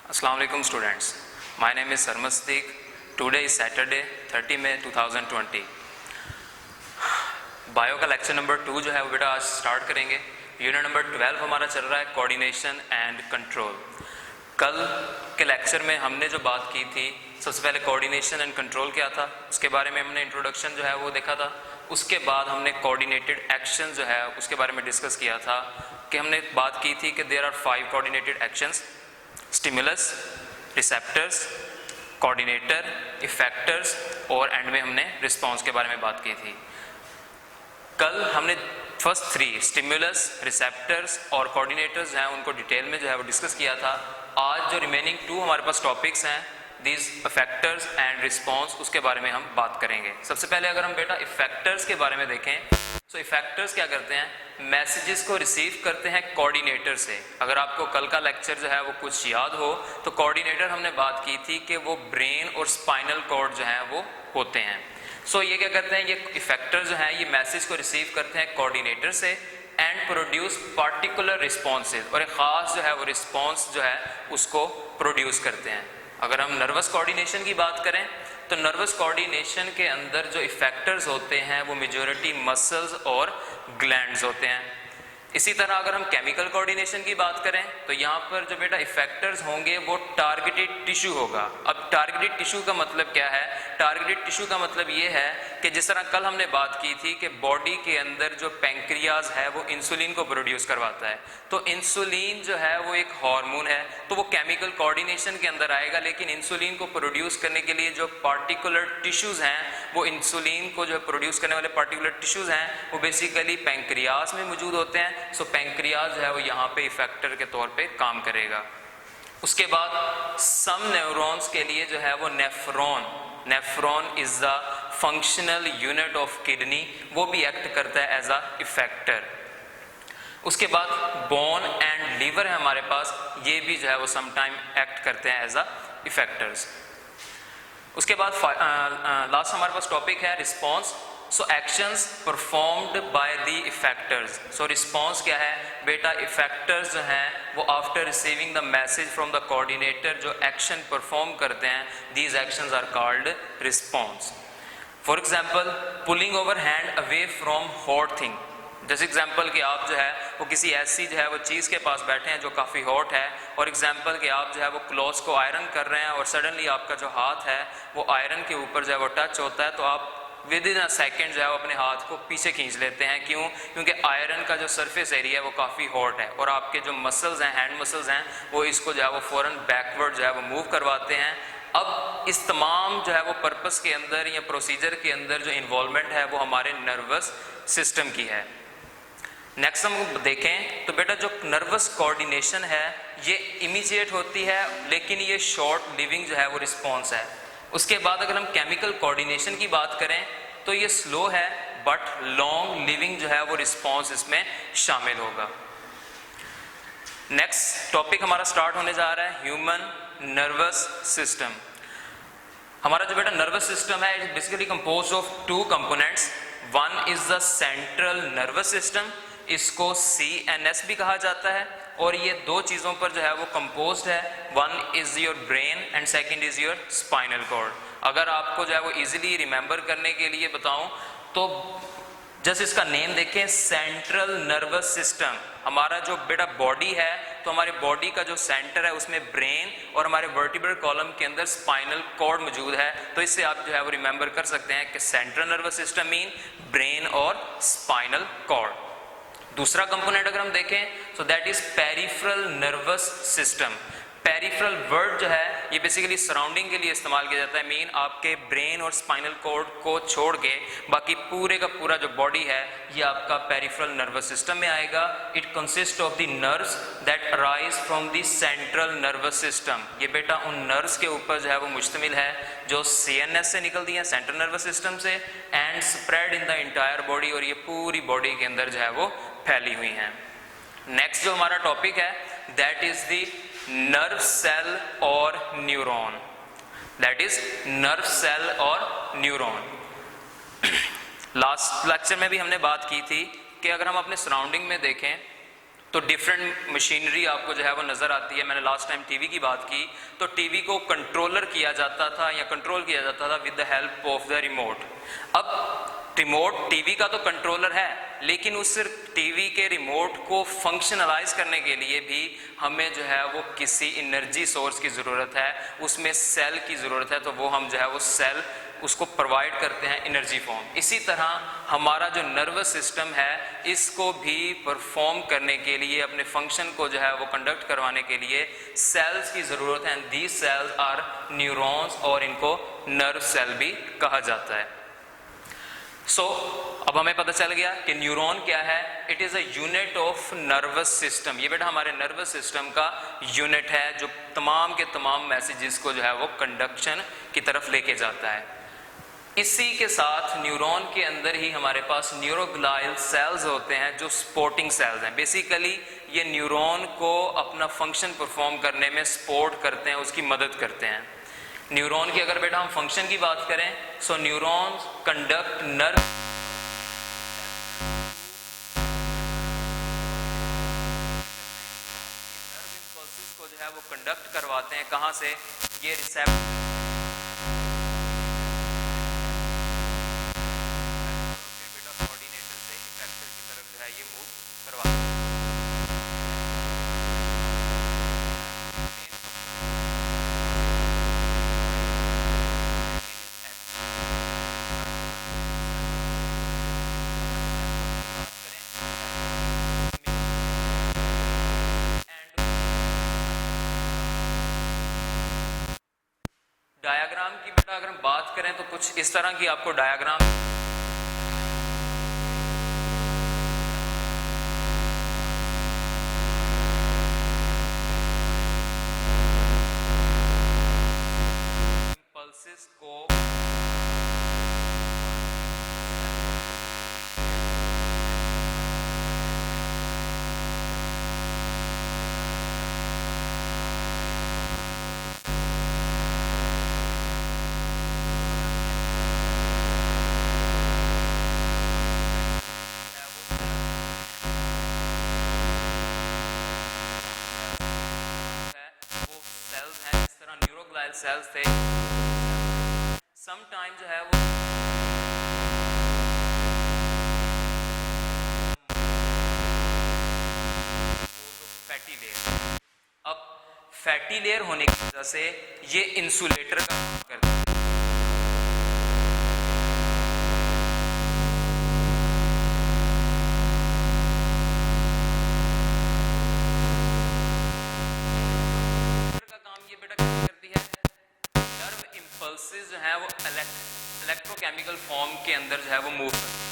Assalamu alaikum students. My name is Sarmad Siddique. Today is Saturday 30 May 2020. Bio का lecture number 2 जो है वो बेटा आज स्टार्ट करेंगे। यूनिट नंबर 12 हमारा चल रहा है कोऑर्डिनेशन एंड कंट्रोल। कल के लेक्चर में हमने जो बात की थी, सबसे पहले कोऑर्डिनेशन एंड कंट्रोल क्या था उसके बारे में हमने इंट्रोडक्शन जो है वो देखा था। उसके बाद हमने कोऑर्डिनेटेड एक्शन जो है उसके बारे में डिस्कस किया था कि हमने बात की थी कि there are 5 coordinated actions: stimulus, receptors, coordinator, effectors और एंड में हमने रिस्पॉन्स के बारे में बात की थी। कल हमने फर्स्ट 3 स्टिमुलस, रिसेप्टर्स और कोऑर्डिनेटर्स हैं उनको डिटेल में जो है वो डिस्कस किया था। आज जो रिमेनिंग 2 हमारे पास टॉपिक्स हैं, दीज इफेक्टर्स एंड रिस्पॉन्स, उसके बारे में हम बात करेंगे। सबसे पहले अगर हम बेटा इफेक्टर्स के बारे में देखें तो इफेक्टर्स क्या करते हैं, मैसेजेस को रिसीव करते हैं कोऑर्डिनेटर से। अगर आपको कल का लेक्चर जो है वो कुछ याद हो तो कोऑर्डिनेटर हमने बात की थी कि वो ब्रेन और स्पाइनल कॉर्ड जो है वो होते हैं। सो ये क्या करते हैं, ये इफेक्टर जो है ये मैसेज को रिसीव करते हैं कोऑर्डिनेटर से एंड प्रोड्यूस पार्टिकुलर रिस्पॉन्सेज, और एक खास जो है वो रिस्पॉन्स जो है उसको प्रोड्यूस करते हैं। अगर हम नर्वस कोऑर्डिनेशन की बात करें तो नर्वस कोऑर्डिनेशन के अंदर जो इफेक्टर्स होते हैं वो मेजॉरिटी मसल्स और ग्लैंड्स होते हैं। इसी तरह अगर हम केमिकल कोऑर्डिनेशन की बात करें तो यहाँ पर जो बेटा इफेक्टर्स होंगे वो टारगेटेड टिश्यू होगा। अब टारगेटेड टिश्यू का मतलब क्या है, टारगेटेड टिश्यू का मतलब ये है कि जिस तरह कल हमने बात की थी कि बॉडी के अंदर जो पैंक्रियाज है वो इंसुलिन को प्रोड्यूस करवाता है, तो इंसुलिन जो है वो एक हार्मोन है, तो वो केमिकल कोऑर्डिनेशन के अंदर आएगा। लेकिन इंसुलिन को प्रोड्यूस करने के लिए जो पार्टिकुलर टिश्यूज हैं, वो इंसुलिन को जो प्रोड्यूस करने वाले पार्टिकुलर टिश्यूज हैं वो बेसिकली पैंक्रियाज में मौजूद होते हैं। सो पैंक्रियाज जो है वो यहाँ पे इफेक्टर के तौर पे काम करेगा। उसके बाद सम न्यूरॉन्स के लिए जो है वो nephron is the functional unit of kidney, वो भी एक्ट करता है एज अ इफेक्टर। उसके बाद बोन एंड लीवर है हमारे पास, ये भी जो है वो समटाइम एक्ट करते हैं एज अ इफेक्टर्स। उसके बाद लास्ट हमारे पास टॉपिक है response. So actions performed by the effectors. So response क्या है बेटा, इफेक्टर्स जो हैं वो after receiving the message from the coordinator जो एक्शन परफॉर्म करते हैं, these actions are called response. For example pulling over hand away from hot thing. जैसे एग्जाम्पल कि आप जो है वो किसी ऐसी जो है वो चीज़ के पास बैठे हैं जो काफ़ी हॉट है, और एग्जाम्पल कि आप जो है वो क्लॉथ्स को आयरन कर रहे हैं और सडनली आपका जो हाथ है वो आयरन के ऊपर जो है वो टच होता है, तो आप विद इन अ सेकेंड जो है वो अपने हाथ को पीछे खींच लेते हैं। क्यों? क्योंकि आयरन का जो सरफेस एरिया है वो काफ़ी हॉट है और आपके जो मसल्स हैं, हैंड मसल्स हैं, वो इसको जो है वो फ़ौरन बैकवर्ड जो है वो मूव करवाते हैं। अब इस तमाम जो है वो पर्पस के अंदर या प्रोसीजर के अंदर जो इन्वॉल्वमेंट है वो हमारे नर्वस सिस्टम की है। नेक्स्ट हम देखें तो बेटा जो नर्वस कोऑर्डिनेशन है ये इमीडिएट होती है, लेकिन ये शॉर्ट लिविंग जो है वो रिस्पॉन्स है। उसके बाद अगर हम केमिकल कोऑर्डिनेशन की बात करें तो ये स्लो है बट लॉन्ग लिविंग जो है वो रिस्पॉन्स इसमें शामिल होगा। नेक्स्ट टॉपिक हमारा स्टार्ट होने जा रहा है ह्यूमन नर्वस सिस्टम। हमारा जो बेटा नर्वस सिस्टम है it basically composed of 2 components. One is the central nervous system, इसको CNS भी कहा जाता है, और ये 2 चीज़ों पर जो है वो कंपोज्ड है। One is your brain and second is your spinal cord. अगर आपको जो है वो इजीली रिमेंबर करने के लिए बताऊं तो जैसे इसका नेम देखें, सेंट्रल नर्वस सिस्टम। हमारा जो बेटा बॉडी है तो हमारे बॉडी का जो सेंटर है उसमें ब्रेन और हमारे वर्टिब्रल कॉलम के अंदर स्पाइनल कॉर्ड मौजूद है, तो इससे आप जो है वो रिमेंबर कर सकते हैं कि central nervous system mean brain और स्पाइनल कॉर्ड। दूसरा कंपोनेंट अगर हम देखें तो that is peripheral nervous system. Peripheral word जो है ये बेसिकली सराउंडिंग के लिए इस्तेमाल किया जाता है, मीन आपके ब्रेन और स्पाइनल कॉर्ड को छोड़ के बाकी पूरे का पूरा जो बॉडी है ये आपका पेरिफेरल नर्वस सिस्टम में आएगा। It consist of the nerves that arise from the central nervous system. ये बेटा उन नर्व्स के ऊपर जो है वो मुश्तमिल है जो CNS से निकलती हैं, सेंट्रल नर्वस सिस्टम से, and spread in the entire body, और ये पूरी बॉडी के अंदर जो है वो फैली हुई हैं। नेक्स्ट जो हमारा टॉपिक है that is the nerve cell or neuron. That is nerve cell or neuron. Last lecture में भी हमने बात की थी कि अगर हम अपने सराउंडिंग में देखें तो डिफरेंट मशीनरी आपको जो है वो नज़र आती है। मैंने लास्ट टाइम टीवी की बात की, तो टीवी को कंट्रोलर किया जाता था या कंट्रोल किया जाता था with the help of the remote. अब रिमोट टीवी का तो कंट्रोलर है, लेकिन उस टीवी के रिमोट को फंक्शनलाइज करने के लिए भी हमें जो है वो किसी एनर्जी सोर्स की ज़रूरत है, उसमें सेल की ज़रूरत है। तो वो हम जो है वो सेल उसको प्रोवाइड करते हैं एनर्जी फॉर्म। इसी तरह हमारा जो नर्वस सिस्टम है, इसको भी परफॉर्म करने के लिए, अपने फंक्शन को जो है वो कंडक्ट करवाने के लिए सेल्स की ज़रूरत है। And these cells are neurons, और इनको नर्व सेल भी कहा जाता है। अब हमें पता चल गया कि न्यूरॉन क्या है। It is a unit of nervous system. ये बेटा हमारे नर्वस सिस्टम का यूनिट है, जो तमाम के तमाम मैसेजेस को जो है वो कंडक्शन की तरफ लेके जाता है। इसी के साथ न्यूरॉन के अंदर ही हमारे पास न्यूरोग्लाइल सेल्स होते हैं, जो सपोर्टिंग सेल्स हैं। बेसिकली ये न्यूरॉन को अपना फंक्शन परफॉर्म करने में सपोर्ट करते हैं, उसकी मदद करते हैं। न्यूरॉन की अगर बेटा हम फंक्शन की बात करें, सो न्यूरॉन्स कंडक्ट नर्व इम्पल्सेस को जो है वो कंडक्ट करवाते हैं। कहाँ से? ये रिसेप्टर डायग्राम की बेटा अगर हम बात करें तो कुछ इस तरह की आपको डायग्राम इम्पल्सेस को सेल्स थे। समटाइम जो है वो फैटी लेयर। अब फैटी लेयर होने की वजह से ये इंसुलेटर का काम करता है। इम्पल्सेस जो है वो इलेक्ट्रोकेमिकल फॉर्म के अंदर जो है वो मूव करती है,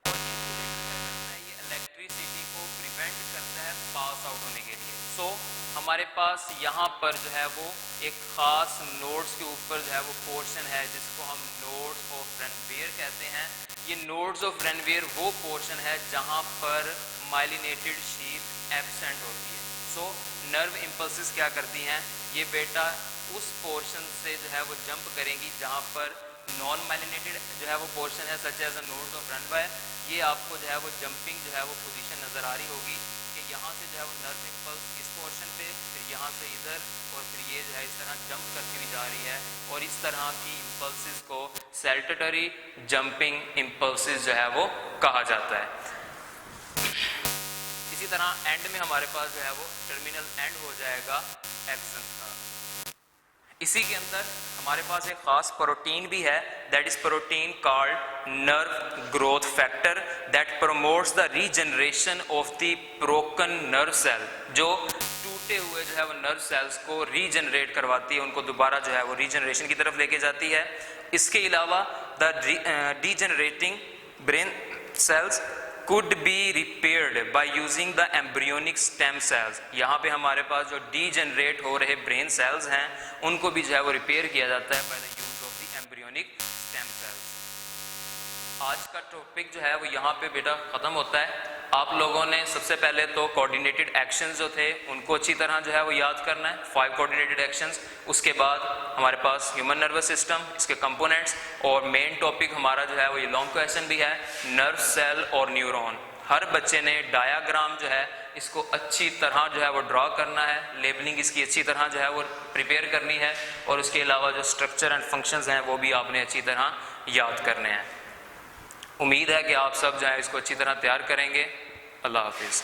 और इंसुलेटर क्या करता है, ये इलेक्ट्रिसिटी को प्रिवेंट करता है पास आउट होने के लिए। सो हमारे पास यहाँ पर जो है वो एक खास नोड्स के ऊपर जो है वो पोर्शन है, जिसको हम नोड्स ऑफ रेनवियर कहते हैं। ये नोड्स ऑफ रेनवियर वो पोर्शन है जहाँ पर माइलिनेटेड शीथ एब्सेंट होती है। सो नर्व इम्पल्सेस क्या करती हैं, ये बेटा उस पोर्शन से जो है वो जंप करेंगी जहाँ पर नॉन माइलिनेटेड जो है वो पोर्शन है, such as a nodes of Ranvier. ये आपको जो है वो जंपिंग जो है वो पोजीशन नज़र आ रही होगी कि यहाँ से जो है वो नर्व इम्पल्स इस पोर्शन पे, फिर यहाँ से इधर, और फिर ये जो है इस तरह जंप करती हुई जा रही है। और इस तरह की इम्पल्सेस को सैल्टेटरी जंपिंग इम्पल्सेस जो है वो कहा जाता है। इसी तरह एंड में हमारे पास जो है वो टर्मिनल एंड हो जाएगा एक्सन का। इसी के अंदर हमारे पास एक खास प्रोटीन भी है, that is protein called nerve growth factor that promotes the regeneration of the broken nerve cell, जो टूटे हुए जो है वो नर्व सेल्स को रीजनरेट करवाती है, उनको दोबारा जो है वो रीजनरेशन की तरफ लेके जाती है। इसके अलावा the degenerating brain cells could be repaired by using the embryonic stem cells। यहाँ पे हमारे पास जो डीजनरेट हो रहे ब्रेन सेल्स हैं, उनको भी जो है वो रिपेयर किया जाता है by the use of the embryonic stem cells। आज का टॉपिक जो है वो यहाँ पे बेटा ख़त्म होता है। आप लोगों ने सबसे पहले तो कोऑर्डिनेटेड एक्शंस जो थे उनको अच्छी तरह जो है वो याद करना है, 5 कोऑर्डिनेटेड एक्शंस। उसके बाद हमारे पास ह्यूमन नर्वस सिस्टम, इसके कंपोनेंट्स, और मेन टॉपिक हमारा जो है वो ये लॉन्ग क्वेश्चन भी है, नर्व सेल और न्यूरॉन। हर बच्चे ने डायाग्राम जो है इसको अच्छी तरह जो है वो ड्रॉ करना है, लेबलिंग इसकी अच्छी तरह जो है वो प्रिपेयर करनी है, और उसके अलावा जो स्ट्रक्चर एंड फंक्शंस हैं वो भी आपने अच्छी तरह याद करने हैं। उम्मीद है कि आप सब जो है इसको अच्छी तरह तैयार करेंगे। अल्लाह हाफिज़।